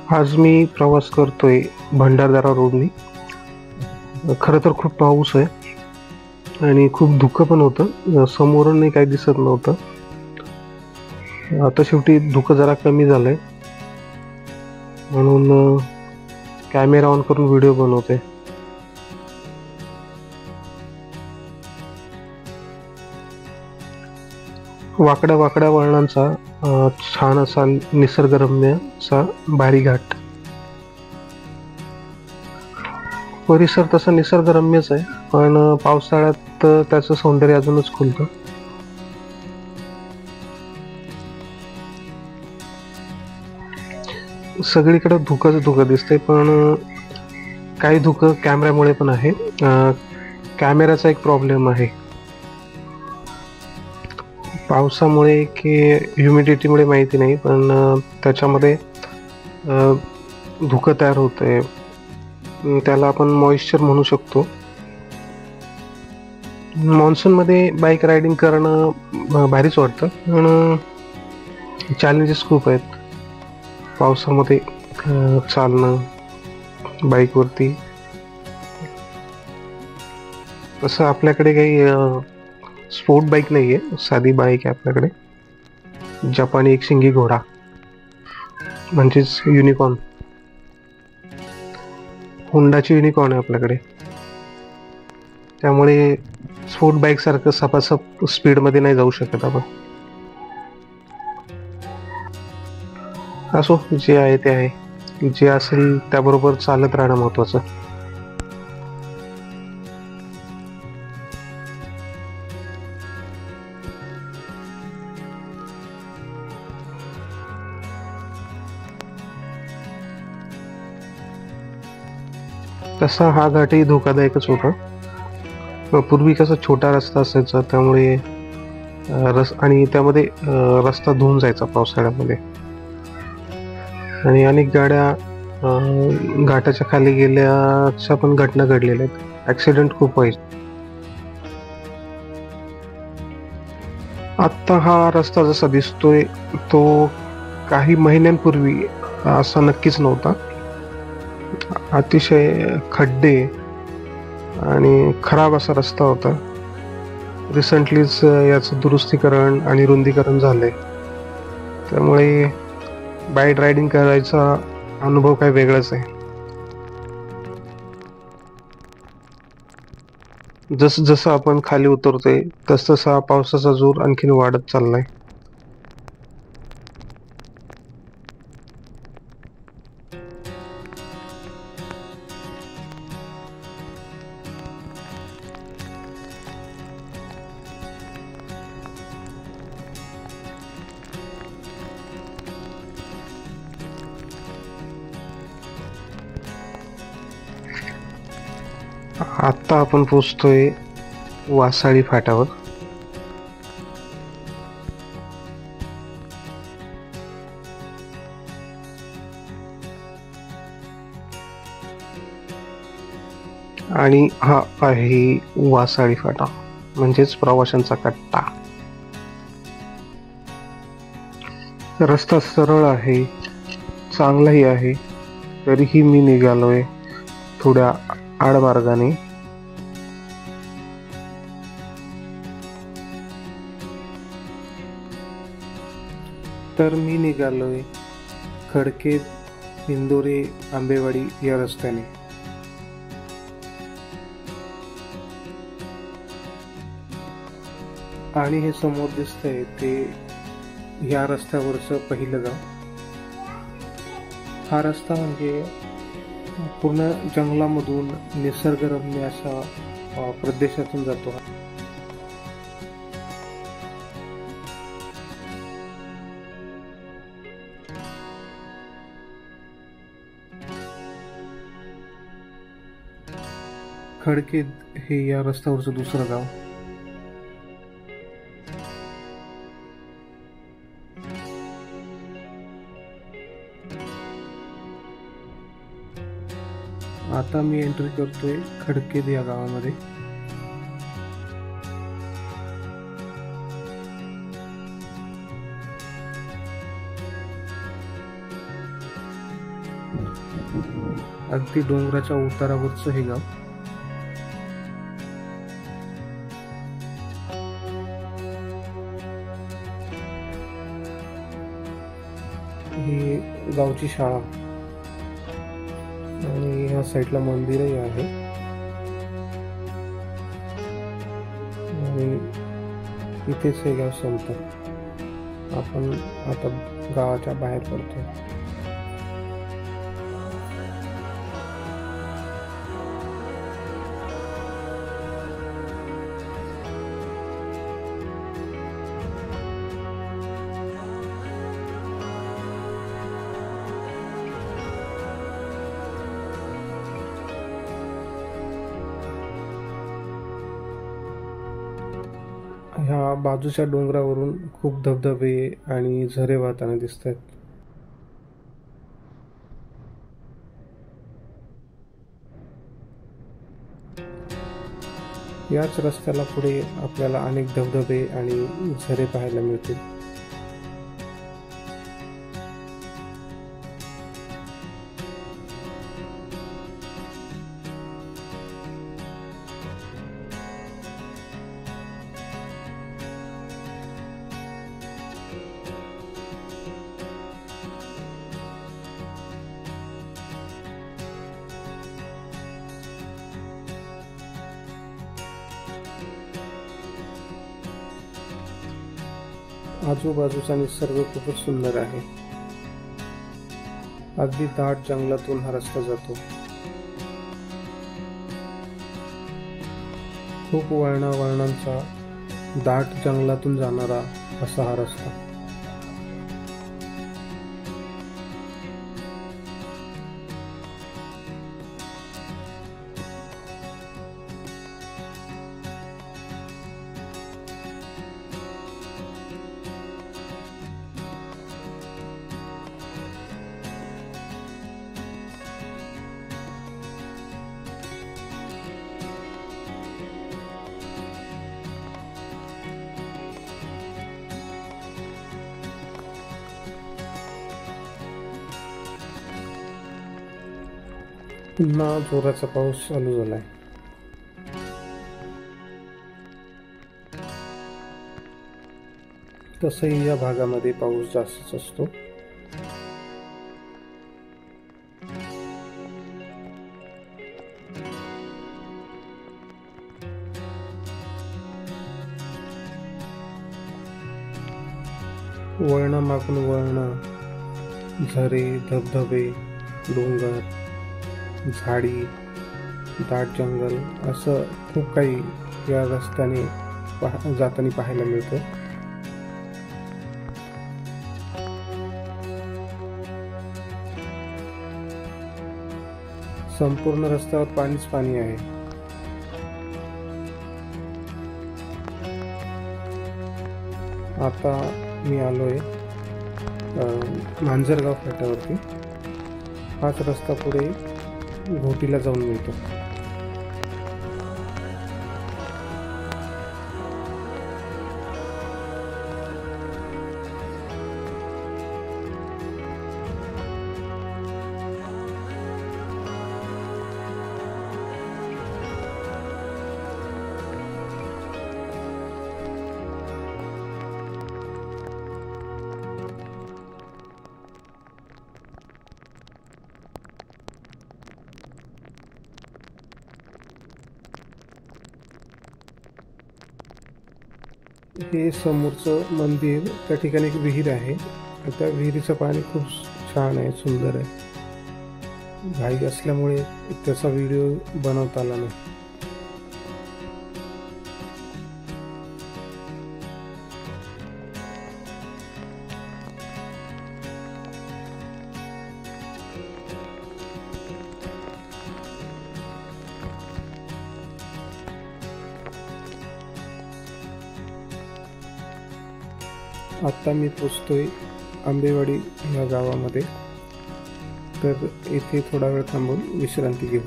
आज मी प्रवास करतोय भंडारदरा रोडनी. खरं तर खूप पाऊस आहे आणि खूप धुकं पण होतं. समोरून नाही काही दिसत नव्हतं. आता शेवटी धुकं जरा कमी झालंय म्हणून कॅमेरा ऑन करून व्हिडिओ बनवतोय. वाकड्या वाकड्या वळणांचा छान असा निसर्गरम्य असा भारी घाट. परिसर तसा निसर्गरम्यच आहे, पण पावसाळ्यात त्याचं सौंदर्य अजूनच खुलतं. सगळीकडे धुकंच धुकं दिसतंय, पण काही धुकं कॅमेऱ्यामुळे पण आहे. कॅमेऱ्याचा एक प्रॉब्लेम आहे. पावसामुळे की ह्युमिडिटीमुळे माहिती नाही, पण त्याच्यामध्ये धुकं तयार होतंय. त्याला आपण मॉइश्चर म्हणू शकतो. मान्सूनमध्ये बाईक रायडिंग करणं भारीच वाटतं, पण चॅलेंजेस खूप आहेत पावसामध्ये चालणं बाईकवरती. तसं आपल्याकडे काही स्पोर्ट बाईक नाही आहे, साधी बाईक आहे आपल्याकडे. जपानी एक शिंगी घोडा म्हणजेच युनिकॉर्न. होंडाची युनिकॉर्न आहे आपल्याकडे. त्यामुळे स्पोर्ट बाईक सारखं सपासप स्पीडमध्ये नाही जाऊ शकत आपण. असो, जे आहे ते आहे. जे असेल त्याबरोबर चालत राहणं महत्वाचं. तसा हा घाटही धोकादायकच होता. पूर्वी कसा छोटा रस्ता असायचा, त्यामुळे आणि त्यामध्ये रस्ता धुवून जायचा पावसाळ्यामध्ये, आणि अनेक गाड्या घाटाच्या खाली गेल्याच्या पण घटना घडलेल्या आहेत. ऍक्सिडेंट खूप व्हायचे. आत्ता हा रस्ता जसा दिसतोय तो काही महिन्यांपूर्वी असा नक्कीच नव्हता. अतिशय खड्डे आणि खराब असा रस्ता होता. रिसेंटलीच याचं दुरुस्तीकरण आणि रुंदीकरण झालंय, त्यामुळे बाईक रायडिंग करायचा अनुभव काही वेगळाच आहे. जस जसं आपण खाली उतरतोय तस तसा पावसाचा जोर आणखीन वाढत चाललाय. आत्ता आपण पोचतोय वासाळी फाट्यावर. आणि हा आहे वासाळी फाटा, म्हणजेच प्रवाशांचा कट्टा. रस्ता सरळ आहे, चांगलाही आहे, तरीही मी निघालोय थोड्या आडमार्गाने. तर मी निघालोय खडके इंदोरे आंबेवाडी या रस्त्याने. आणि हे समोर दिसतंय ते या रस्त्यावरचं पहिलं गाव. हा रस्ता म्हणजे पूर्ण जंगलामधून निसर्गरम्य अशा प्रदेशातून जातो. खडके हे या रस्त्यावरचं दुसरं गाव. आता मी एंट्री करतोय खडकेद या गावामध्ये. अगदी डोंगराच्या उतारावरचं हे गाव. ही गावची शाळा आणि ह्या साईडला मंदिरही आहे. आणि इथेच हे गाव संपतं. आपण आता गावाच्या बाहेर पडतो. ह्या बाजूच्या डोंगरावरून खूप धबधबे आणि झरे वाहताना दिसत आहेत. याच रस्त्याला पुढे आपल्याला अनेक धबधबे आणि झरे पाहायला मिळतील. आजूबाजूचा निसर्ग खूपच सुंदर आहे. अगदी दाट जंगलातून हा रस्ता जातो. खूप वळणांचा दाट जंगलातून जाणारा असा हा रस्ता. पुन्हा जोराचा पाऊस चालू झालाय. तसही या भागामध्ये पाऊस जास्तच असतो. वळणा मागून वळणा, झरे, धबधबे, डोंगर, झाडी, दाट जंगल असं खूप काही या रस्त्याने जाताना पाहायला मिळतं. संपूर्ण रस्त्यावर पाणीच पाणी आहे. आता मी आलोय मांजरगाव फाट्यावरती. हाच रस्ता पुढे घोटीला जाऊन मिळतो. हे समोरचं मंदिर, त्या ठिकाणी एक विहीर आहे. त्या विहिरीचं पाणी खूप छान आहे, सुंदर आहे. घाई असल्यामुळे त्याचा व्हिडिओ बनवता आला नाही. आता मी पोचतोय आंबेवाडी या गावामध्ये. तर येथे थोडा वेळ थांबून विश्रांती घेऊ.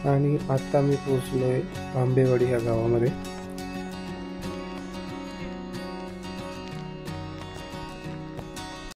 आणि आता मी पोचलोय आंबेवाडी ह्या गावामध्ये.